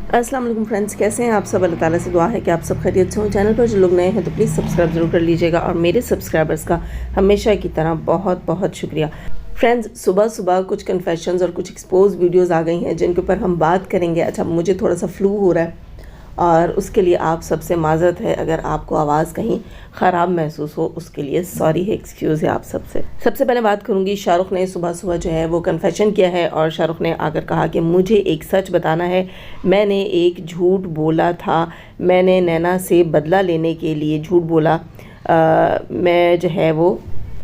अस्सलाम वालेकुम फ्रेंड्स, कैसे हैं आप सब। अल्लाह ताला से दुआ है कि आप सब खैरियत से हों। चैनल पर जो लोग नए हैं तो प्लीज़ सब्सक्राइब ज़रूर कर लीजिएगा और मेरे सब्सक्राइबर्स का हमेशा की तरह बहुत बहुत शुक्रिया। फ्रेंड्स, सुबह सुबह कुछ कन्फेशंस और कुछ एक्सपोज वीडियोस आ गई हैं जिनके ऊपर हम बात करेंगे। अच्छा, मुझे थोड़ा सा फ्लू हो रहा है और उसके लिए आप सबसे माज़रत है। अगर आपको आवाज़ कहीं ख़राब महसूस हो उसके लिए सॉरी है, एक्सक्यूज़ है आप सबसे। सबसे पहले बात करूँगी, शाहरुख़ ने सुबह सुबह जो है वो कन्फेशन किया है और शाहरुख़ ने आकर कहा कि मुझे एक सच बताना है, मैंने एक झूठ बोला था, मैंने नैना से बदला लेने के लिए झूठ बोला। मैं जो है वो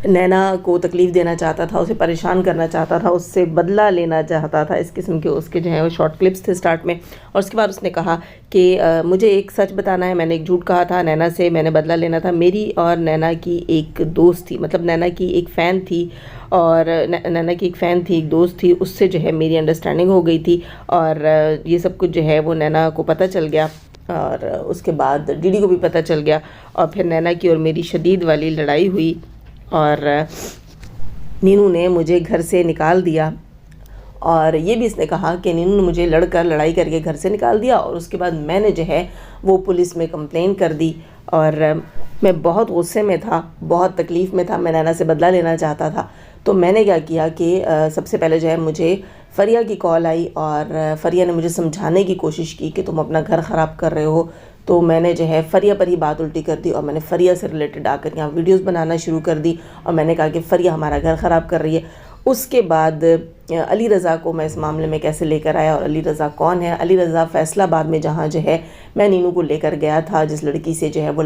नैना को तकलीफ़ देना चाहता था, उसे परेशान करना चाहता था, उससे बदला लेना चाहता था। इस किस्म के उसके जो है वो शॉर्ट क्लिप्स थे स्टार्ट में। और उसके बाद उसने कहा कि मुझे एक सच बताना है, मैंने एक झूठ कहा था, नैना से मैंने बदला लेना था। मेरी और नैना की एक दोस्त थी, मतलब नैना की एक फ़ैन थी और नैना की एक फ़ैन थी, एक दोस्त थी, उससे जो है मेरी अंडरस्टैंडिंग हो गई थी और ये सब कुछ जो है वो नैना को पता चल गया और उसके बाद डीडी को भी पता चल गया और फिर नैना की और मेरी शदीद वाली लड़ाई हुई और नीनू ने मुझे घर से निकाल दिया। और ये भी इसने कहा कि नीनू ने मुझे लड़ाई करके घर से निकाल दिया और उसके बाद मैंने जो है वो पुलिस में कंप्लेन कर दी और मैं बहुत गुस्से में था, बहुत तकलीफ़ में था, मैं नैना से बदला लेना चाहता था। तो मैंने क्या किया कि सबसे पहले जो है मुझे फ़रिया की कॉल आई और फ़रिया ने मुझे समझाने की कोशिश की कि तुम अपना घर ख़राब कर रहे हो। तो मैंने जो है फ़रिया पर ही बात उल्टी कर दी और मैंने फ़रिया से रिलेटेड आकर यहाँ वीडियोस बनाना शुरू कर दी और मैंने कहा कि फ़रिया हमारा घर ख़राब कर रही है। उसके बाद अली रज़ा को मैं इस मामले में कैसे लेकर आया और अली रज़ा कौन है। अली रज़ा फैसलाबाद में जहाँ जो है मैं नीनू को लेकर गया था, जिस लड़की से जो है वो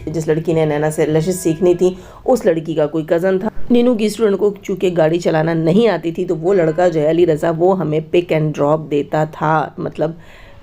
जिस लड़की ने नैना से लैशेज़ सीखनी थी, उस लड़की का कोई कज़न था। नीनू की स्टूडेंट को चूँकि गाड़ी चलाना नहीं आती थी तो वो लड़का जो है अली रज़ा वो हमें पिक एंड ड्रॉप देता था, मतलब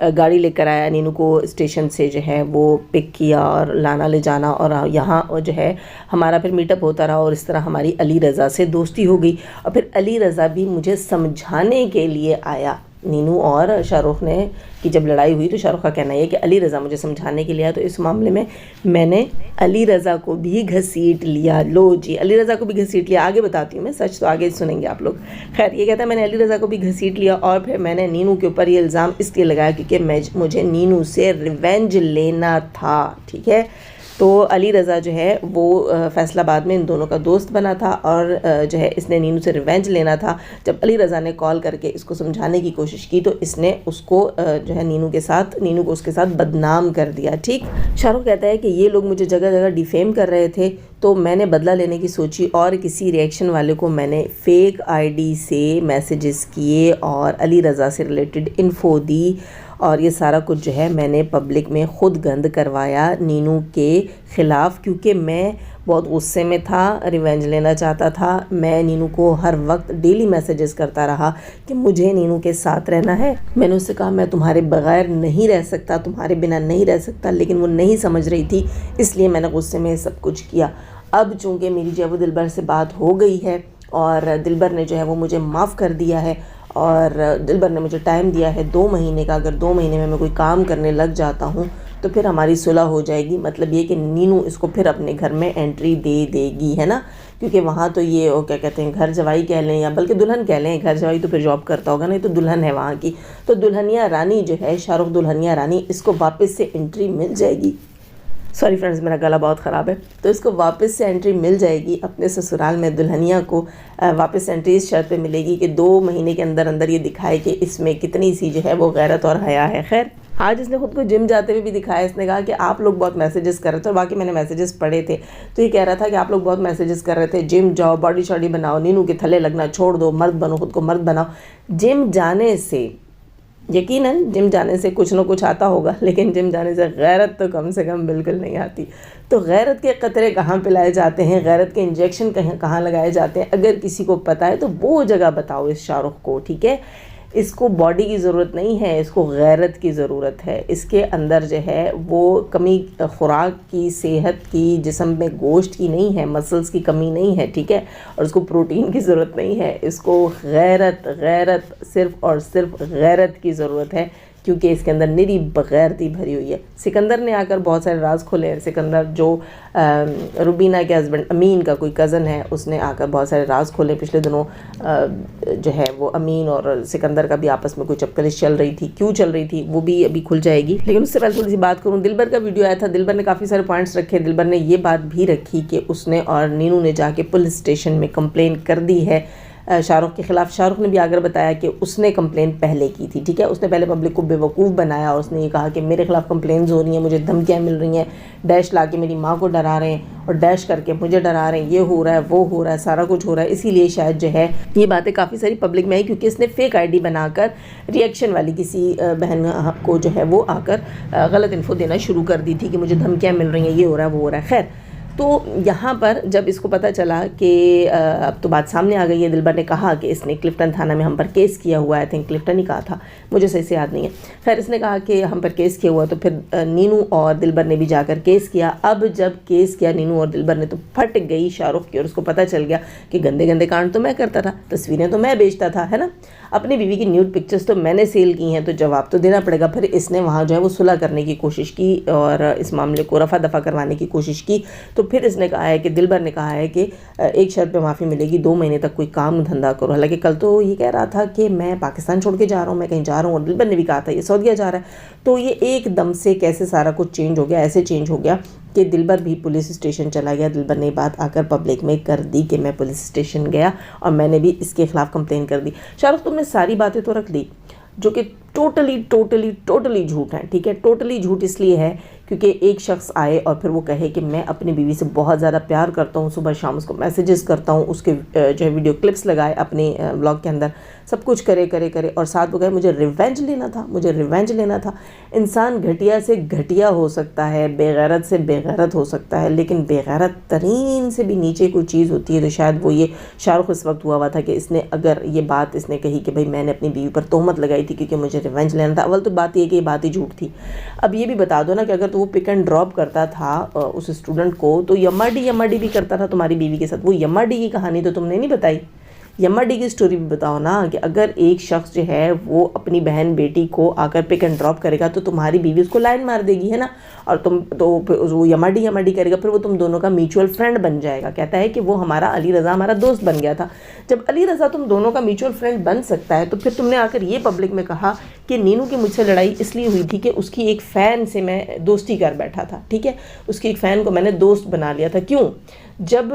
गाड़ी लेकर आया, नीनू को स्टेशन से जो है वो पिक किया और लाना ले जाना और यहाँ जो है हमारा फिर मीटअप होता रहा और इस तरह हमारी अली रज़ा से दोस्ती हो गई। और फिर अली रज़ा भी मुझे समझाने के लिए आया। नीनू और शाहरुख़ ने की जब लड़ाई हुई तो शाहरुख़ का कहना है कि अली रज़ा मुझे समझाने के लिए आया, तो इस मामले में मैंने अली रज़ा को भी घसीट लिया। लो जी, अली रज़ा को भी घसीट लिया। आगे बताती हूँ मैं, सच तो आगे सुनेंगे आप लोग। खैर, ये कहता है मैंने अली रज़ा को भी घसीट लिया और फिर मैंने नीनू के ऊपर ये इल्ज़ाम इसलिए लगाया क्योंकि मुझे नीनू से रिवेंज लेना था, ठीक है। तो अली रज़ा जो है वो फैसलाबाद में इन दोनों का दोस्त बना था और जो है इसने नीनू से रिवेंज लेना था। जब अली रज़ा ने कॉल करके इसको समझाने की कोशिश की तो इसने उसको जो है नीनू को उसके साथ बदनाम कर दिया, ठीक। शाहरुख़ कहता है कि ये लोग मुझे जगह जगह डिफेम कर रहे थे तो मैंने बदला लेने की सोची और किसी रिएक्शन वाले को मैंने फ़ेक आईडी से मैसेजेस किए और अली रज़ा से रिलेटेड इन्फो दी और ये सारा कुछ जो है मैंने पब्लिक में ख़ुद गंद करवाया नीनू के ख़िलाफ़, क्योंकि मैं बहुत गुस्से में था, रिवेंज लेना चाहता था। मैं नीनू को हर वक्त डेली मैसेजेस करता रहा कि मुझे नीनू के साथ रहना है। मैंने उससे कहा मैं तुम्हारे बग़ैर नहीं रह सकता, तुम्हारे बिना नहीं रह सकता, लेकिन वो नहीं समझ रही थी, इसलिए मैंने गुस्से में सब कुछ किया। अब चूँकि मेरी जो है वो दिलबर से बात हो गई है और दिलबर ने जो है वो मुझे माफ़ कर दिया है और दिलबर ने मुझे टाइम दिया है 2 महीने का। अगर 2 महीने में मैं कोई काम करने लग जाता हूँ तो फिर हमारी सुलह हो जाएगी। मतलब ये कि नीनू इसको फिर अपने घर में एंट्री दे देगी, है ना, क्योंकि वहाँ तो ये क्या कहते हैं, घर जवाई कह लें या बल्कि दुल्हन कह लें, घर जवाई तो फिर जॉब करता होगा, नहीं तो दुल्हन है वहाँ की। तो दुल्हनिया रानी जो है, शाहरुख़ दुल्हनिया रानी, इसको वापस से एंट्री मिल जाएगी। सॉरी फ्रेंड्स, मेरा गला बहुत ख़राब है। तो इसको वापस से एंट्री मिल जाएगी अपने ससुराल में। दुल्हनिया को वापस एंट्री इस शर्त पे मिलेगी कि 2 महीने के अंदर अंदर ये दिखाए कि इसमें कितनी सी जो है वो गैरत और हया है। खैर, आज इसने खुद को जिम जाते हुए भी दिखाया। इसने कहा कि आप लोग बहुत मैसेजेस कर रहे थे और बाकी मैंने मैसेजेस पढ़े थे, तो ये कह रहा था कि आप लोग बहुत मैसेजेस कर रहे थे, जिम जाओ, बॉडी शॉडी बनाओ, नीनू के थले लगना छोड़ दो, मर्द बनो, खुद को मर्द बनाओ। जिम जाने से, यकीनन जिम जाने से कुछ ना कुछ आता होगा, लेकिन जिम जाने से गैरत तो कम से कम बिल्कुल नहीं आती। तो गैरत के कतरे कहाँ पिलाए जाते हैं, गैरत के इंजेक्शन कहाँ लगाए जाते हैं, अगर किसी को पता है तो वो जगह बताओ इस शाहरुख़ को, ठीक है। इसको बॉडी की ज़रूरत नहीं है, इसको गैरत की ज़रूरत है। इसके अंदर जो है वो कमी ख़ुराक की, सेहत की, जिस्म में गोश्त की नहीं है, मसल्स की कमी नहीं है, ठीक है, और इसको प्रोटीन की ज़रूरत नहीं है। इसको गैरत सिर्फ़ और सिर्फ गैरत की ज़रूरत है کیونکہ اس کے اندر نری بغیرتی بھری ہوئی ہے۔ سکندر نے آ کر بہت سارے راز کھولے ہیں۔ سکندر جو روبینہ کے ہسبینڈ امین کا کوئی کزن ہے، اس نے آ کر بہت سارے راز کھولے۔ پچھلے دنوں جو ہے وہ امین اور سکندر کا بھی آپس میں کوئی چپکلش چل رہی تھی، کیوں چل رہی تھی وہ بھی ابھی کھل جائے گی۔ لیکن اس سے پہلے تھوڑی سی بات کروں، دلبر کا ویڈیو آیا تھا، دلبر نے کافی سارے پوائنٹس رکھے۔ دلبر نے یہ بات بھی رکھی کہ اس نے اور نینو نے جا کے پولیس اسٹیشن میں کمپلین کر دی ہے شاہ رخ کے خلاف۔ شاہ رخ نے بھی آگر بتایا کہ اس نے کمپلین پہلے کی تھی، ٹھیک ہے، اس نے پہلے پبلک کو بے وقوف بنایا اور اس نے یہ کہا کہ میرے خلاف کمپلینز ہو رہی ہیں، مجھے دھمکیاں مل رہی ہیں، ڈیش لا کے میری ماں کو ڈرا رہے ہیں اور ڈیش کر کے مجھے ڈرا رہے ہیں، یہ ہو رہا ہے وہ ہو رہا ہے، سارا کچھ ہو رہا ہے۔ اسی لیے شاید جو ہے یہ باتیں کافی ساری پبلک میں آئی، کیونکہ اس نے فیک آئی ڈی بنا کر ریئیکشن والی کسی بہن کو جو ہے وہ آ کر غلط انفو دینا شروع کر دی تھی کہ مجھے دھمکیاں مل رہی ہیں، یہ ہو رہا ہے وہ ہو رہا ہے۔ خیر، تو یہاں پر جب اس کو پتہ چلا کہ اب تو بات سامنے آ گئی ہے، دلبر نے کہا کہ اس نے کلفٹن تھانہ میں ہم پر کیس کیا ہوا ہے، تھنک کلفٹن ہی کہا تھا، مجھے صحیح سے یاد نہیں ہے۔ خیر، اس نے کہا کہ ہم پر کیس کیا ہوا، تو پھر نینو اور دلبر نے بھی جا کر کیس کیا۔ اب جب کیس کیا نینو اور دلبر نے، تو پھٹ گئی شاہ رخ کی، اور اس کو پتہ چل گیا کہ گندے گندے کانڈ تو میں کرتا تھا، تصویریں تو میں بیچتا تھا، ہے نا، اپنی بیوی کی نیوڈ پکچرز تو میں نے سیل کی ہیں، تو جواب تو دینا پڑے گا۔ پھر اس نے وہاں جو ہے وہ صلح کرنے کی کوشش کی اور اس معاملے کو رفع دفع کروانے کی کوشش کی۔ تو پھر اس نے کہا ہے کہ دلبر نے کہا ہے کہ ایک شرط پہ معافی ملے گی، 2 مہینے تک کوئی کام دھندا کرو۔ حالانکہ کل تو یہ کہہ رہا تھا کہ میں پاکستان چھوڑ کے جا رہا ہوں، میں کہیں جا رہا ہوں، اور دلبر نے بھی کہا تھا یہ سعودیہ جا رہا ہے۔ تو یہ ایک دم سے کیسے سارا کچھ چینج ہو گیا، ایسے چینج ہو گیا کہ دلبر بھی پولیس اسٹیشن چلا گیا۔ دلبر نے بات آ کر پبلک میں کر دی کہ میں پولیس اسٹیشن گیا اور میں نے بھی اس کے خلاف کمپلین کر دی۔ شاہ رخ، تم نے ساری باتیں تو رکھ دی جو کہ ٹوٹلی جھوٹ ہیں، ٹھیک ہے، ٹوٹلی جھوٹ اس لیے ہے کیونکہ ایک شخص آئے اور پھر وہ کہے کہ میں اپنی بیوی سے بہت زیادہ پیار کرتا ہوں، صبح شام اس کو میسیجز کرتا ہوں، اس کے جو ہے ویڈیو کلپس لگائے اپنے بلاگ کے اندر، سب کچھ کرے اور ساتھ وہ کہے مجھے ریونج لینا تھا۔ انسان گھٹیا سے گھٹیا ہو سکتا ہے، بے غیرت سے بے غیرت ہو سکتا ہے، لیکن بے غیرت ترین سے بھی نیچے کوئی چیز ہوتی ہے۔ تو شاید وہ یہ شاہ رخ اس وقت ہوا تھا کہ اس نے اگر یہ بات اس نے کہی کہ بھائی میں نے اپنی بیوی پر تہمت لگائی تھی کیونکہ مجھے ریونج لینا تھا، اول تو بات یہ کہ یہ بات ہی جھوٹ تھی۔ اب یہ بھی بتا دو نا کہ اگر تو وہ پک اینڈ ڈراپ کرتا تھا اس اسٹوڈنٹ کو، تو یما ڈی بھی کرتا تھا تمہاری بیوی کے ساتھ۔ وہ یما ڈی کی کہانی تو تم نے نہیں بتائی، یما ڈی کی سٹوری بھی بتاؤ نا، کہ اگر ایک شخص جو ہے وہ اپنی بہن بیٹی کو آ کر پک اینڈ ڈراپ کرے گا تو تمہاری بیوی اس کو لائن مار دے گی، ہے نا، اور تم تو وہ یما ڈی کرے گا، پھر وہ تم دونوں کا میوچول فرینڈ بن جائے گا۔ کہتا ہے کہ وہ ہمارا علی رضا ہمارا دوست بن گیا تھا۔ جب علی رضا تم دونوں کا میوچول فرینڈ بن سکتا ہے تو پھر تم نے آ کر یہ پبلک میں کہا کہ نینو کی مجھ سے لڑائی اس لیے ہوئی تھی کہ اس کی ایک فین سے میں دوستی کر بیٹھا تھا، ٹھیک ہے، اس کی ایک فین کو میں نے دوست بنا لیا تھا۔ کیوں؟ جب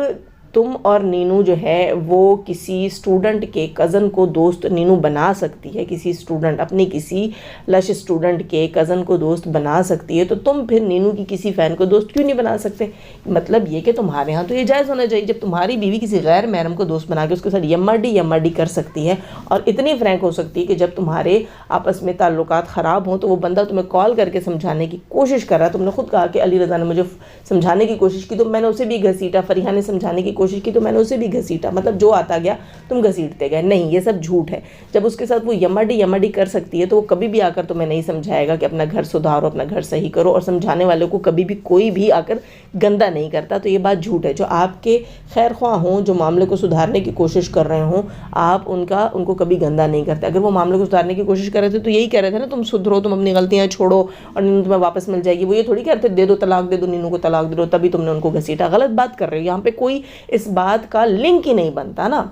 تم اور نینو جو ہے وہ کسی اسٹوڈنٹ کے کزن کو دوست نینو بنا سکتی ہے، کسی اسٹوڈنٹ اپنی کسی لش اسٹوڈنٹ کے کزن کو دوست بنا سکتی ہے، تو تم پھر نینو کی کسی فین کو دوست کیوں نہیں بنا سکتے؟ مطلب یہ کہ تمہارے ہاں تو یہ جائز ہونا چاہیے، جب تمہاری بیوی کسی غیر محرم کو دوست بنا کے اس کے ساتھ یما ڈی کر سکتی ہے اور اتنی فرینک ہو سکتی ہے کہ جب تمہارے آپس میں تعلقات خراب ہوں تو وہ بندہ تمہیں کال کر کے سمجھانے کی کوشش کر رہا ہے۔ تم نے خود کہا کہ علی رضا نے مجھے سمجھانے کی کوشش کی تو میں نے اسے بھی گھسیٹا، فریحہ نے سمجھانے کی کوشش کی تو میں نے اسے بھی گھسیٹا، مطلب جو آتا گیا تم گھسیٹتے گئے۔ نہیں، یہ سب جھوٹ ہے۔ جب اس کے ساتھ وہ یما ڈی کر سکتی ہے تو وہ کبھی بھی آ کر تمہیں نہیں سمجھائے گا کہ اپنا گھر سدھارو، اپنا گھر صحیح کرو، اور سمجھانے والے کو کبھی بھی کوئی بھی آ کر گندا نہیں کرتا۔ تو یہ بات جھوٹ ہے۔ جو آپ کے خیر خواہ ہوں، جو معاملے کو سدھارنے کی کوشش کر رہے ہوں، آپ ان کو کبھی گندا نہیں کرتے۔ اگر وہ معاملے کو سدھارنے کی کوشش کر رہے تھے تو یہی کہہ رہے تھے نا تم سدھرو، تم اپنی غلطیاں چھوڑو اور نینو تمہیں واپس مل جائے گی۔ وہ یہ تھوڑی کہتے دے دو طلاق، دے دو نینو کو طلاق دے دو، تبھی تم نے ان کو گھسیٹا۔ غلط بات کر رہے ہو، یہاں پہ کوئی اس بات کا لنک ہی نہیں بنتا نا،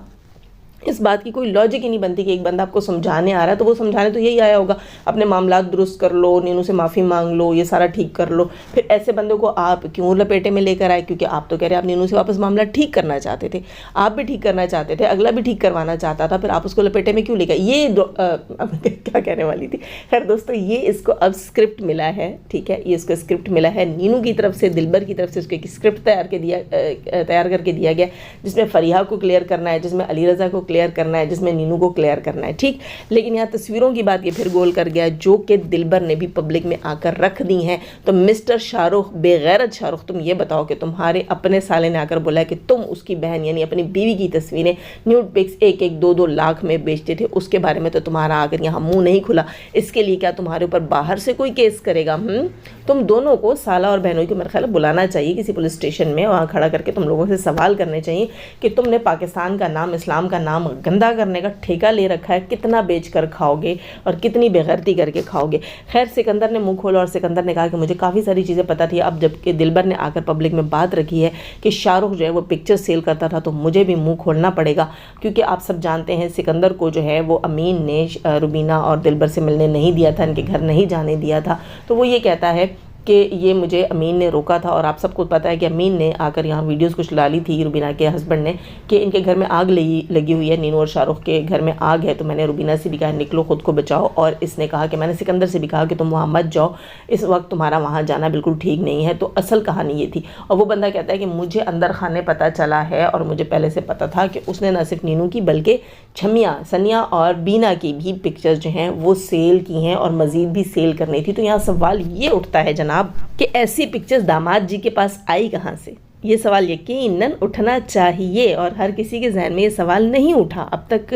اس بات کی کوئی لاجک ہی نہیں بنتی کہ ایک بندہ آپ کو سمجھانے آ رہا ہے تو وہ سمجھانے تو یہی آیا ہوگا اپنے معاملات درست کر لو، نینو سے معافی مانگ لو، یہ سارا ٹھیک کر لو۔ پھر ایسے بندوں کو آپ کیوں لپیٹے میں لے کر آئے؟ کیونکہ آپ تو کہہ رہے آپ نینو سے واپس معاملہ ٹھیک کرنا چاہتے تھے، آپ بھی ٹھیک کرنا چاہتے تھے، اگلا بھی ٹھیک کروانا چاہتا تھا، پھر آپ اس کو لپیٹے میں کیوں لے گئے؟ یہ کیا کہنے والی تھی؟ خیر دوستو، یہ اس کو اب اسکرپٹ ملا ہے، ٹھیک ہے، یہ اس کو اسکرپٹ ملا ہے نینو کی طرف سے، دلبر کی طرف سے اس کو ایک اسکرپٹ تیار کر کے دیا گیا، جس میں فریحہ کو کلیئر کرنا ہے، جس میں علی رضا کو کلیئر کرنا ہے، جس میں نینو کو کلیئر کرنا ہے، ٹھیک۔ لیکن یہاں تصویروں کی بات یہ پھر گول کر گیا جو کہ دلبر نے بھی پبلک میں آ کر رکھ دی ہیں۔ تو مسٹر شاہ رخ، بے غیرت شاہ رخ، تم یہ بتاؤ کہ تمہارے اپنے سالے نے آ کر بولا ہے کہ تم اس کی بہن یعنی اپنی بیوی کی تصویریں نیوڈ پکس 1-2 لاکھ میں بیچتے تھے، اس کے بارے میں تو تمہارا آ کر یہاں منہ نہیں کھلا۔ اس کے لیے کیا تمہارے اوپر باہر سے کوئی کیس کرے گا؟ تم دونوں کو، سالہ اور بہنوں کو میرے خیال بلانا چاہیے کسی پولیس اسٹیشن میں، وہاں کھڑا کر کے تم لوگوں سے سوال کرنے چاہیے کہ تم نے پاکستان کا نام، اسلام کا نام काम गंदा करने का ठेका ले रखा है, कितना बेच कर खाओगे और कितनी बेगैरती करके खाओगे। खैर सिकंदर ने मुंह खोला और सिकंदर ने कहा कि मुझे काफ़ी सारी चीज़ें पता थी, अब जबकि दिलबर ने आकर पब्लिक में बात रखी है कि शाहरुख जो है वो पिक्चर सेल करता था तो मुझे भी मुंह खोलना पड़ेगा, क्योंकि आप सब जानते हैं सिकंदर को जो है वो अमीन ने रुबीना और दिलबर से मिलने नहीं दिया था, इनके घर नहीं जाने दिया था। तो वो ये कहता है कि ये मुझे अमीन ने रोका था, और आप सबको पता है कि अमीन ने आकर यहाँ वीडियोस कुछ डाली थी रुबीना के हस्बैंड ने कि इनके घर में आग लगी हुई है, नीनू और शाहरुख के घर में आग है। तो मैंने रुबीना से भी कहा निकलो खुद को बचाओ, और इसने कहा कि मैंने सिकंदर से भी कहा कि तुम वहाँ मत जाओ, इस वक्त तुम्हारा वहाँ जाना बिल्कुल ठीक नहीं है। तो असल कहानी ये थी। और वो बंदा कहता है कि मुझे अंदर खाने पता चला है और मुझे पहले से पता था कि उसने न सिर्फ नीनू की बल्कि छमिया, सनिया और बीना की भी पिक्चर्स जो हैं वो सेल की हैं और मज़ीद भी सेल करनी थी। तो यहाँ सवाल ये उठता है जनाब कि ऐसी पिक्चर्स दामाद जी के पास आई कहाँ से। ये सवाल यकीनन उठना चाहिए और हर किसी के जहन में ये सवाल नहीं उठा। अब तक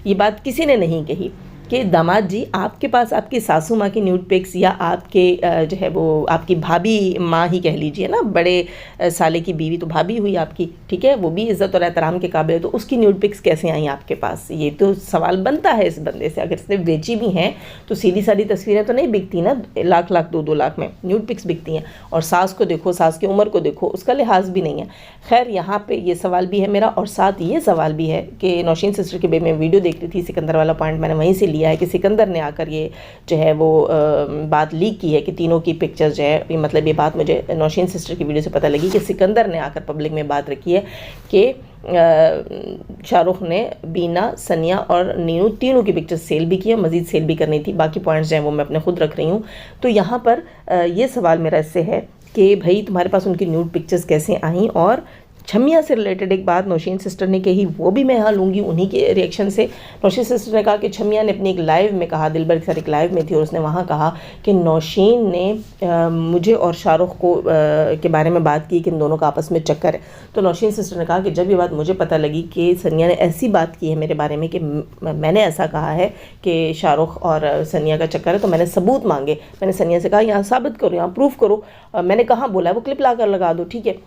ये बात किसी ने नहीं कही कि दामाद जी आपके पास आपकी सासू माँ की न्यूड पिक्स या आपके जो है वो आपकी भाभी माँ ही कह लीजिए ना, बड़े साले की बीवी तो भाभी हुई आपकी, ठीक है, वो भी इज़्ज़त और एहतराम के काबिल है, तो उसकी न्यूड पिक्स कैसे आई आपके पास। ये तो सवाल बनता है इस बंदे से। अगर इसने बेची भी हैं तो सीधी सादी तस्वीरें तो नहीं बिकती ना, लाख लाख 2-2 लाख में न्यूड पिक्स बिकती हैं। और सास को देखो, सास की उम्र को देखो, उसका लिहाज भी नहीं है। खैर यहाँ पे ये सवाल भी है मेरा, और साथ ये सवाल भी है कि नौशीन सिस्टर के बे में वीडियो देख रही थी, सिकंदर वाला पॉइंट मैंने वहीं से लिया है कि सिकंदर ने आकर ये जो है वो बात लीक की है कि तीनों की पिक्चर्स जो है, मतलब ये बात मुझे नौशीन सिस्टर की वीडियो से पता लगी कि सिकंदर ने आकर पब्लिक में बात रखी है कि शाहरुख ने बीना, सनिया और नीनू तीनों की पिक्चर्स सेल भी की है, मज़ीद सेल भी करनी थी। बाकी पॉइंट्स जो हैं वो मैं अपने खुद रख रही हूँ। तो यहाँ पर ये सवाल मेरा इससे है कि भाई तुम्हारे पास उनकी न्यूड पिक्चर्स कैसे आई। और छमिया से रिलेटेड एक बात नौशीन सिस्टर ने कही, वो भी मैं यहाँ लूँगी उन्हीं के रिएक्शन से। नौशीन सिस्टर ने कहा कि छमिया ने अपनी एक लाइव में कहा, दिलबर के साथ एक लाइव में थी, और उसने वहाँ कहा कि नौशीन ने मुझे और शाहरुख को के बारे में बात की कि इन दोनों का आपस में चक्कर है। तो नौशीन सिस्टर ने कहा कि जब ये बात मुझे पता लगी कि सनिया ने ऐसी बात की है मेरे बारे में कि मैंने ऐसा कहा है कि शाहरुख और सनिया का चक्कर है, तो मैंने सबूत मांगे। मैंने सनिया से कहा यहाँ साबित करो, यहाँ प्रूफ करो, मैंने कहाँ बोला है वो क्लिप ला कर लगा दो, ठीक है।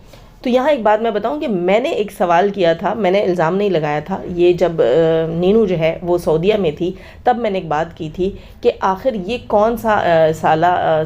तो यहाँ एक बात मैं बताऊं कि मैंने एक सवाल किया था, मैंने इल्ज़ाम नहीं लगाया था। ये जब नीनू जो है वो सऊदीया में थी तब मैंने एक बात की थी कि आखिर ये कौन सा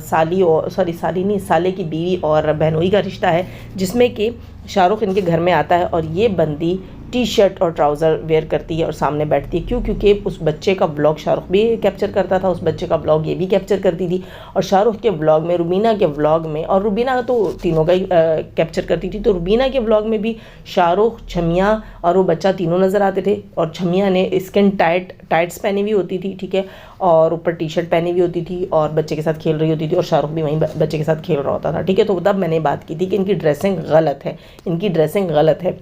साले की बीवी और बहनोई का रिश्ता है जिसमें कि शाहरुख इनके घर में आता है और ये बंदी टी शर्ट और ट्राउज़र वेयर करती है और सामने बैठती है। क्यों? क्योंकि उस बच्चे का व्लॉग शाहरुख भी कैप्चर करता था, उस बच्चे का व्लॉग ये भी कैप्चर करती थी, और शाहरुख के व्लॉग में, रुबीना के व्लॉग में, और रुबीना तो तीनों का ही कैप्चर करती थी, तो रुबीना के व्लॉग में भी शाहरुख, छमिया और वो बच्चा तीनों नज़र आते थे। और छमिया ने स्किन टाइट्स पहनी हुई होती थी, ठीक है, और ऊपर टी शर्ट पहनी हुई होती थी और बच्चे के साथ खेल रही होती थी, और शाहरुख भी वहीं बच्चे के साथ खेल रहा होता था, ठीक है। तो तब मैंने बात की थी कि इनकी ड्रेसिंग गलत है, इनकी ड्रेसिंग गलत है,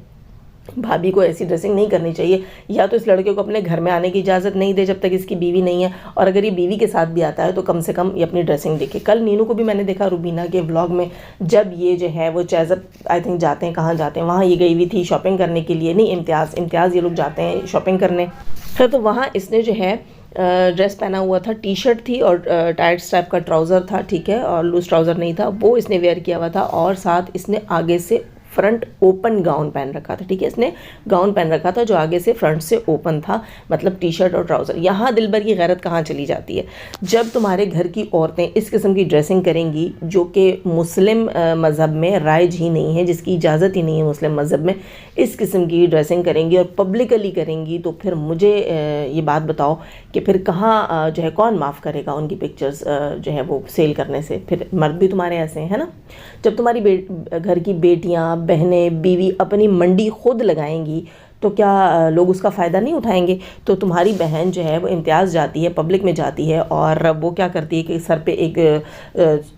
भाभी को ऐसी ड्रेसिंग नहीं करनी चाहिए। या तो इस लड़के को अपने घर में आने की इजाज़त नहीं दे जब तक इसकी बीवी नहीं है, और अगर ये बीवी के साथ भी आता है तो कम से कम ये अपनी ड्रेसिंग देखे। कल नीनू को भी मैंने देखा रुबीना के व्लॉग में, जब ये जो है वो चैज़अप आई थिंक जाते हैं, कहाँ जाते हैं, वहाँ ये गई हुई थी शॉपिंग करने के लिए, नहीं इम्तियाज़ ये लोग जाते हैं शॉपिंग करने। फिर तो वहाँ इसने जो है ड्रेस पहना हुआ था, टी शर्ट थी और टाइट्स टाइप का ट्राउज़र था, ठीक है, और लूज ट्राउज़र नहीं था, वो इसने वेयर किया हुआ था, और साथ इसने आगे से फ्रंट ओपन गाउन पहन रखा था, ठीक है, इसने गाउन पहन रखा था जो आगे से फ्रंट से ओपन था, मतलब टी शर्ट और ट्राउज़र। यहाँ दिलबर की गैरत कहाँ चली जाती है? जब तुम्हारे घर की औरतें इस किस्म की ड्रेसिंग करेंगी जो कि मुस्लिम मज़हब में राइज ही नहीं है, जिसकी इजाज़त ही नहीं है मुस्लिम मज़हब में, इस किस्म की ड्रेसिंग करेंगी और पब्लिकली करेंगी, तो फिर मुझे ये बात बताओ कि फिर कहाँ जो है कौन माफ़ करेगा उनकी पिक्चर्स जो है वो सेल करने से? फिर मर्द भी तुम्हारे ऐसे हैं, है ना। जब तुम्हारी घर की बेटियाँ, बहनें, बीवी अपनी मंडी खुद लगाएंगी तो क्या लोग उसका फ़ायदा नहीं उठाएंगे? तो तुम्हारी बहन जो है वो इम्तियाज़ जाती है, पब्लिक में जाती है, और वो क्या करती है कि सर पे एक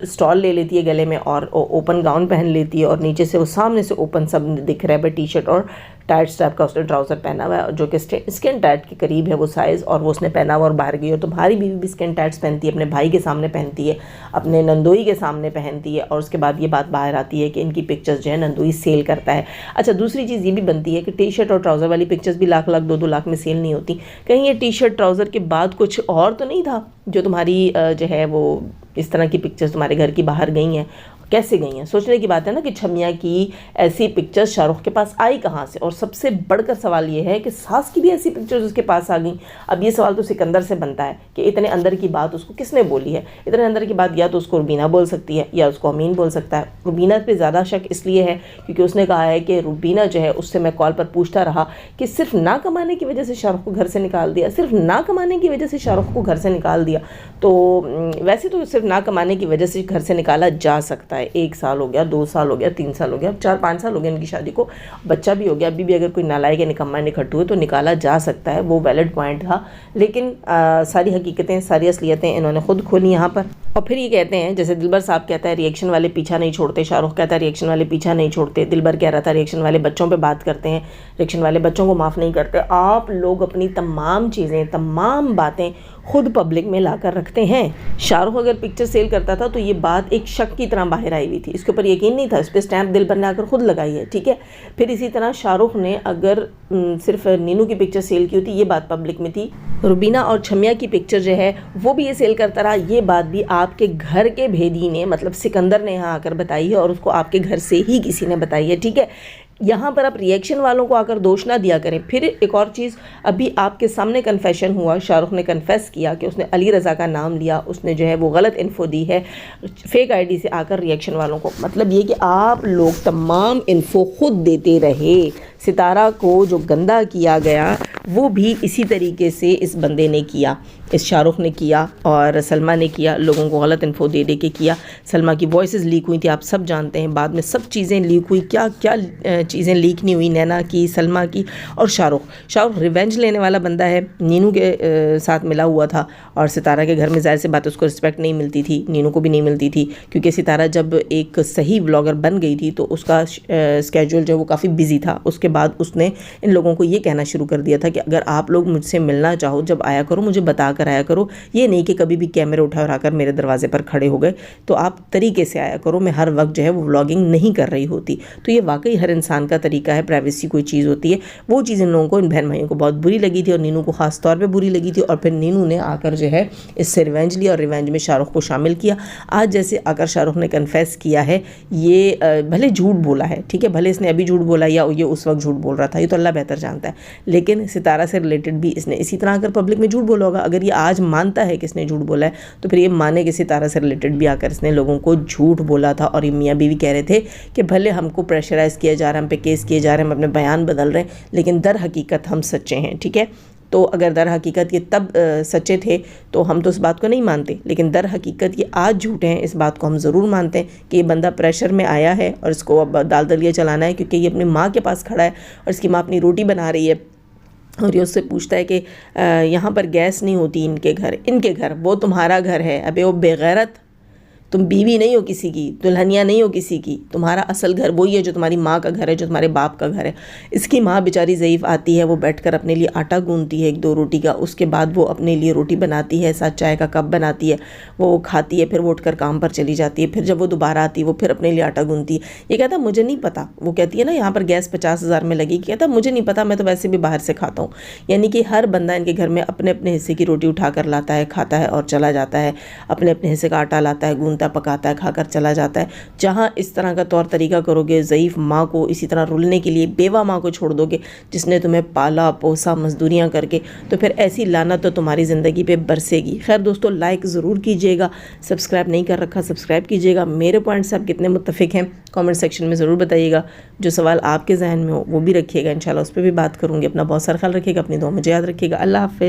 स्टॉल ले लेती है गले में और ओपन गाउन पहन लेती है, और नीचे से वो सामने से ओपन सब दिख रहा है, टी शर्ट और टाइट्स टाइप का उसने ट्राउज़र पहना हुआ है जो कि स्किन टाइट के करीब है वो साइज़, और वो उसने पहना हुआ और बाहर गई। और तुम्हारी बीवी भी स्किन टाइट्स पहनती है, अपने भाई के सामने पहनती है, अपने नंदोई के सामने पहनती है, और उसके बाद ये बात बाहर आती है कि इनकी पिक्चर्स जो है नंदोई सेल करता है। अच्छा, दूसरी चीज़ ये भी बनती है कि टी शर्ट और ट्राउज़र वाली पिक्चर्स भी लाख 2-2 लाख में सेल नहीं होती। कहीं ये टी शर्ट ट्राउज़र के बाद कुछ और तो नहीं था जो तुम्हारी जो है वो इस तरह की पिक्चर्स तुम्हारे घर की बाहर गई हैं? कैसे गई हैं। सोचने की बात है ना कि छमिया की ऐसी पिक्चर्स शाहरुख के पास आई कहाँ से। और सबसे बढ़कर सवाल ये है कि सास की भी ऐसी पिक्चर्स उसके पास आ गई। अब ये सवाल तो सिकंदर से बनता है कि इतने अंदर की बात उसको किसने बोली है। इतने अंदर की बात या तो उसको रुबीना बोल सकती है या उसको अमीन बोल सकता है। रुबीना पे ज़्यादा शक इसलिए है क्योंकि उसने कहा है कि रुबीना जो है, उससे मैं कॉल पर पूछता रहा कि सिर्फ ना कमाने की वजह से शाहरुख को घर से निकाल दिया, सिर्फ ना कमाने की वजह से शाहरुख को घर से निकाल दिया। तो वैसे तो सिर्फ ना कमाने की वजह से घर से निकाला जा सकता है। 1 साल हो गया, 2 साल हो गया, 3 साल हो गया, 4-5 साल हो गए इनकी शादी को, बच्चा भी हो गया। अभी भी अगर कोई नालायक या निकम्मा निकट हुए तो निकाला जा सकता है, वो वैलिड पॉइंट था। लेकिन सारी हकीकतें, सारी असलियतें इन्होंने खुद खोली यहाँ पर। और फिर ये कहते हैं, जैसे दिलबर साहब कहता है रिएक्शन वाले पीछा नहीं छोड़ते, शाहरुख कहता है रिएक्शन वाले पीछा नहीं छोड़ते, दिलबर कह रहा था रिएक्शन वाले बच्चों पे बात करते हैं, रिएक्शन वाले बच्चों को माफ़ नहीं करते। आप लोग अपनी तमाम चीज़ें, तमाम बातें खुद पब्लिक में ला कर रखते हैं। शाहरुख अगर पिक्चर सेल करता था तो ये बात एक शक की तरह बाहर आई हुई थी, इसके ऊपर यकीन नहीं था, इस पर स्टैंप दिलबर ने आकर खुद लगाई है, ठीक है। फिर इसी तरह शाहरुख ने अगर सिर्फ नीनू की पिक्चर सेल की होती, ये बात पब्लिक में थी। रुबीना और छमिया की पिक्चर जो है वो भी ये सेल करता रहा, ये बात भी आपके घर के भेदी ने, मतलब सिकंदर ने यहाँ आकर बताई है और उसको आपके घर से ही किसी ने बताई है, ठीक है। यहाँ पर आप रिएक्शन वालों को आकर दोष ना दिया करें। फिर एक और चीज़, अभी आपके सामने कन्फेशन हुआ, शाहरुख ने कन्फेस किया कि उसने अली रज़ा का नाम लिया, उसने जो है वो गलत इन्फो दी है फेक आईडी से आकर रिएक्शन वालों को। मतलब ये कि आप लोग तमाम इन्फो खुद देते रहे। सितारा को जो गंदा किया गया वो भी इसी तरीके से इस बंदे ने किया, इस शाहरुख ने किया और सलमा ने किया, लोगों को गलत इन्फो दे के किया। सलमा की वॉइसेस लीक हुई थी, आप सब जानते हैं, बाद में सब चीज़ें लीक हुई। क्या क्या चीज़ें लीक नहीं हुई, नैना की, सलमा की। और शाहरुख रिवेंज लेने वाला बंदा है, नीनू के साथ मिला हुआ था और सितारा के घर में ज़ाहिर सी बात उसको रिस्पेक्ट नहीं मिलती थी, नीनू को भी नहीं मिलती थी, क्योंकि सितारा जब एक सही व्लॉगर बन गई थी तो उसका स्केड्यूल जो है वो काफ़ी बिजी था। उसके बाद उसने इन लोगों को ये कहना शुरू कर दिया था कि अगर आप लोग मुझसे मिलना चाहो, जब आया करो मुझे बता कर आया करो, ये नहीं कि कभी भी कैमरे उठा और आकर मेरे दरवाजे पर खड़े हो गए, तो आप तरीके से आया करो, मैं हर वक्त जो है वो व्लॉगिंग नहीं कर रही होती। तो ये वाकई हर इंसान का तरीका है, प्राइवेसी कोई चीज़ होती है। वो चीज़ इन लोगों को, इन बहन भाइयों को बहुत बुरी लगी थी और नीनू को ख़ास तौर पर बुरी लगी थी। और फिर नीनू ने आकर जो है इससे रिवेंज लिया और रिवेंज में शाहरुख को शामिल किया। आज जैसे आकर शाहरुख ने कन्फेस किया है, ये भले झूठ बोला है, ठीक है, भले इसने अभी झूठ बोला या ये उस वक्त झूठ बोल रहा था, ये तो अल्लाह बेहतर जानता है, लेकिन सितारा से रिलेटेड भी इसने इसी तरह आकर पब्लिक में झूठ बोला होगा। अगर ये आज मानता है कि इसने झूठ बोला है तो फिर ये माने कि सितारा से रिलेटेड भी आकर इसने लोगों को झूठ बोला था। और ये मियाँ बीवी कह रहे थे कि भले हमको प्रेशराइज किया जा रहा है, हम पे केस किए जा रहे हैं, हम अपने बयान बदल रहे हैं, लेकिन दर हकीकत हम सच्चे हैं, ठीक है। तो अगर दर हकीकत ये तब सच्चे थे तो हम तो इस बात को नहीं मानते, लेकिन दर हकीकत ये आज झूठे हैं, इस बात को हम ज़रूर मानते हैं कि ये बंदा प्रेशर में आया है और इसको अब दाल दलिया चलाना है, क्योंकि ये अपनी माँ के पास खड़ा है और इसकी माँ अपनी रोटी बना रही है और ये उससे पूछता है कि यहाँ पर गैस नहीं होती इनके घर वो तुम्हारा घर है। अबे वो बेगैरत, तुम बीवी नहीं हो किसी की, दुल्हनिया नहीं हो किसी की, तुम्हारा असल घर वही है जो तुम्हारी माँ का घर है, जो तुम्हारे बाप का घर है। इसकी माँ बेचारी ज़ईफ़ आती है, वो बैठकर अपने लिए आटा गूंथती है 1-2 रोटी का, उसके बाद वो अपने लिए रोटी बनाती है, साथ चाय का कप बनाती है, वो खाती है, फिर वो उठकर काम पर चली जाती है, फिर जब वो दोबारा आती है वो फिर अपने लिए आटा गूंथती है। ये कहता मुझे नहीं पता, वो कहती है ना यहाँ पर गैस 50,000 में लगी, कहता मुझे नहीं पता, मैं तो वैसे भी बाहर से खाता हूँ। यानी कि हर बंदा इनके घर में अपने अपने हिस्से की रोटी उठा कर लाता है, खाता है और चला जाता है, अपने अपने हिस्से का आटा लाता है, पकाता है, खाकर चला जाता है। जहाँ इस तरह का तौर तरीका करोगे, ज़ईफ़ माँ को इसी तरह रुलने के लिए बेवा माँ को छोड़ दोगे जिसने तुम्हें पाला पोसा मजदूरियाँ करके, तो फिर ऐसी लानत तो तुम्हारी ज़िंदगी पे बरसेगी। खैर दोस्तों, लाइक ज़रूर कीजिएगा, सब्सक्राइब नहीं कर रखा सब्सक्राइब कीजिएगा। मेरे पॉइंट से आप कितने मुत्तफ़िक हैं कमेंट सेक्शन में ज़रूर बताइएगा। जो सवाल आपके जहन में हो वो भी रखिएगा, इंशाल्लाह उस पर भी बात करूँगी। अपना बहुत सारा ख्याल रखिएगा, अपनी दुआ मुझे याद रखिएगा। अल्लाह हाफ़िज़।